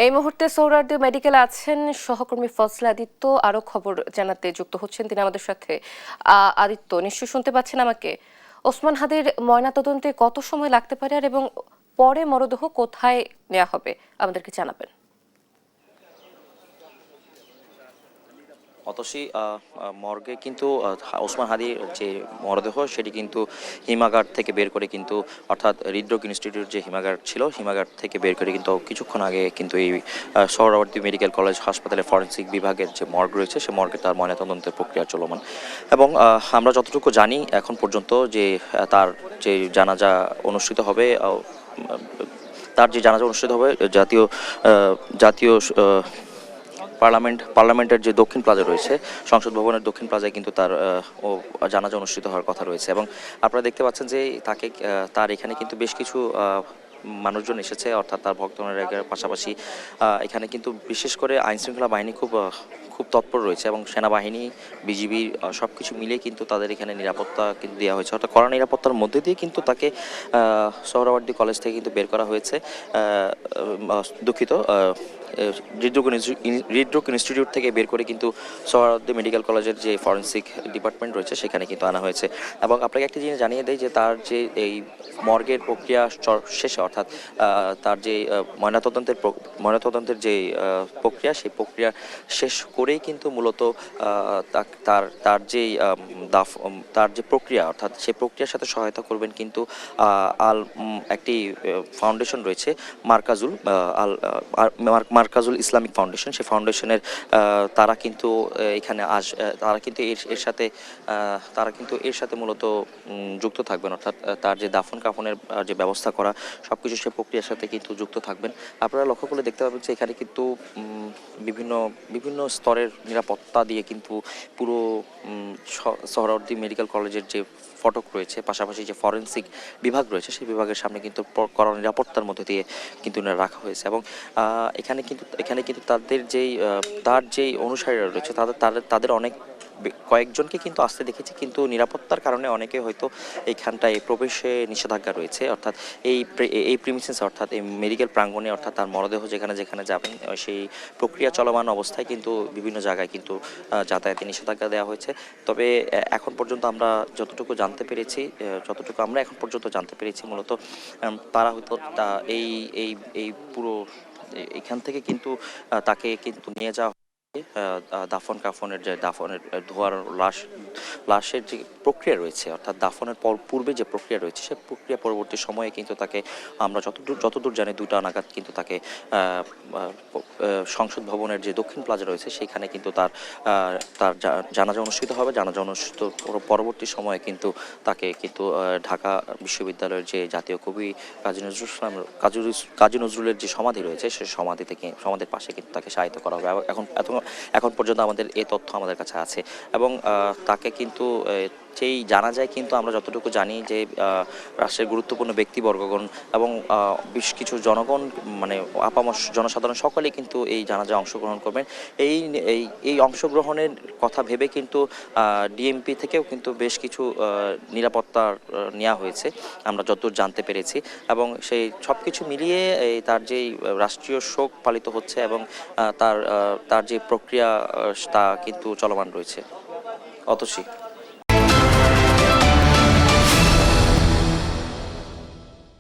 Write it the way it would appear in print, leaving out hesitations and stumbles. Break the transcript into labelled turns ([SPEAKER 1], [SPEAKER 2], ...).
[SPEAKER 1] এই মুহূর্তে সোহরাওয়ার্দী মেডিকেলে আছেন সহকর্মী ফজলে আদিত্য, আরো খবর জানাতে যুক্ত হচ্ছেন তিনি আমাদের সাথে। আদিত্য, নিশ্চয়ই শুনতে পাচ্ছেন আমাকে? ওসমান হাদির ময়নাতদন্তে কত সময় লাগতে পারে এবং পরে মরদেহ কোথায় নেওয়া হবে আমাদেরকে জানাবেন।
[SPEAKER 2] অতসী মর্গে কিন্তু ওসমান হাদির যে মরদেহ সেটি কিন্তু হিমাগার থেকে বের করে কিন্তু অর্থাৎ হৃদরোগ ইনস্টিটিউট যে হিমাগার ছিল হিমাগার থেকে বের করে কিন্তু কিছুক্ষণ আগে কিন্তু এই সোহরাওয়ার্দী মেডিকেল কলেজ হাসপাতালে ফরেন্সিক বিভাগের যে মর্গ রয়েছে সে মর্গে তার ময়নাতদন্তের প্রক্রিয়া চলমান। এবং আমরা যতটুকু জানি এখন পর্যন্ত যে তার যে জানাজা অনুষ্ঠিত হবে, জাতীয় জাতীয় পার্লামেন্টের যে দক্ষিণ প্লাজা রয়েছে, সংসদ ভবনের দক্ষিণ প্লাজায় কিন্তু তার জানাজা অনুষ্ঠিত হওয়ার কথা রয়েছে। এবং আপনারা দেখতে পাচ্ছেন যে তার এখানে কিন্তু বেশ কিছু মানুষজন এসেছে, অর্থাৎ তার ভক্তগণের পাশাপাশি এখানে কিন্তু বিশেষ করে আইনশৃঙ্খলা বাহিনী খুব তৎপর রয়েছে এবং সেনাবাহিনী, বিজিবি সব কিছু মিলে কিন্তু তাদের এখানে নিরাপত্তা কিন্তু দেওয়া হয়েছে। অর্থাৎ কড়া নিরাপত্তার মধ্যে দিয়ে কিন্তু তাকে সোহরাওয়ার্দী কলেজ থেকে কিন্তু বের করা হয়েছে। দুঃখিত, হৃদরোগ ইনস্টিটিউট থেকে বের করে কিন্তু সোহরাওয়ার্দী মেডিকেল কলেজের যে ফরেন্সিক ডিপার্টমেন্ট রয়েছে সেখানে কিন্তু আনা হয়েছে। এবং আপনাকে একটি জিনিস জানিয়ে দেয় যে তার যে এই মর্গের প্রক্রিয়া শেষে, অর্থাৎ তার যে ময়নাতদন্তের যে প্রক্রিয়া, সেই প্রক্রিয়া শেষ করেই কিন্তু মূলত তার যেই তার যে প্রক্রিয়া, অর্থাৎ সেই প্রক্রিয়ার সাথে সহায়তা করবেন কিন্তু একটি ফাউন্ডেশন রয়েছে, মার্কাজুল ইসলামিক ফাউন্ডেশন। সেই ফাউন্ডেশনের তারা কিন্তু এখানে তারা কিন্তু এর সাথে মূলত যুক্ত থাকবেন, অর্থাৎ তার যে দাফন কাফনের যে ব্যবস্থা করা সবকিছু সে প্রক্রিয়ার সাথে কিন্তু যুক্ত থাকবেন। আপনারা লক্ষ্য করলে দেখতে পাবেন যে এখানে কিন্তু বিভিন্ন বিভিন্ন স্তরের নিরাপত্তা দিয়ে কিন্তু পুরো সোহরাওয়ার্দী মেডিকেল কলেজের যে ফটক রয়েছে, পাশাপাশি যে ফরেন্সিক বিভাগ রয়েছে সেই বিভাগের সামনে কিন্তু কড়া নিরাপত্তার মধ্যে দিয়ে কিন্তু রাখা হয়েছে। এবং এখানে কিন্তু তার যেই অনুসারীরা রয়েছে তাদের কয়েকজনকে কিন্তু আসতে দেখেছি, কিন্তু নিরাপত্তার কারণে অনেকে হয়তো এইখানটায় প্রবেশে নিষেধাজ্ঞা রয়েছে। অর্থাৎ এই প্রিমিসেস, অর্থাৎ এই মেডিকেল প্রাঙ্গণে, অর্থাৎ তার মরদেহ যেখানে যেখানে যাবেন সেই প্রক্রিয়া চলমান অবস্থায় কিন্তু বিভিন্ন জায়গায় কিন্তু যাতায়াতে নিষেধাজ্ঞা দেওয়া হয়েছে। তবে এখন পর্যন্ত আমরা যতটুকু এখন পর্যন্ত জানতে পেরেছি মূলত তারা হয়তো এই এই এই পুরো এখান থেকে কিন্তু তাকে কিন্তু নিয়ে যাওয়া দাফনের ধোয়ার লাশের যে প্রক্রিয়া রয়েছে, অর্থাৎ দাফনের পূর্বে যে প্রক্রিয়া রয়েছে সেই প্রক্রিয়া পরবর্তী সময়ে কিন্তু তাকে আমরা যতদূর জানি 2টা নাগাদ কিন্তু তাকে সংসদ ভবনের যে দক্ষিণ প্লাজা রয়েছে সেখানে কিন্তু তার জানাজা অনুষ্ঠিত হবে। জানাজা অনুষ্ঠিত পরবর্তী সময়ে কিন্তু তাকে কিন্তু ঢাকা বিশ্ববিদ্যালয়ের যে জাতীয় কবি কাজী নজরুলের যে সমাধি রয়েছে সেই সমাধির পাশে কিন্তু তাকে শায়িত করা হবে। এখন পর্যন্ত আমাদের এই তথ্য আমাদের কাছে আছে। এবং তাকে কিন্তু সেই জানা যায় কিন্তু আমরা যতটুকু জানি যে রাষ্ট্রের গুরুত্বপূর্ণ ব্যক্তিবর্গগণ এবং বেশ কিছু জনগণ, মানে আপামর জনসাধারণ সকলেই কিন্তু এই জানাজায় অংশগ্রহণ করবেন। এই অংশগ্রহণের কথা ভেবে কিন্তু ডিএমপি থেকেও কিন্তু বেশ কিছু নিরাপত্তা নেওয়া হয়েছে আমরা যতদূর জানতে পেরেছি। এবং সেই সব কিছু মিলিয়ে তার যেই রাষ্ট্রীয় শোক পালিত হচ্ছে এবং তার যে প্রক্রিয়া তা কিন্তু চলমান রয়েছে। অতসী।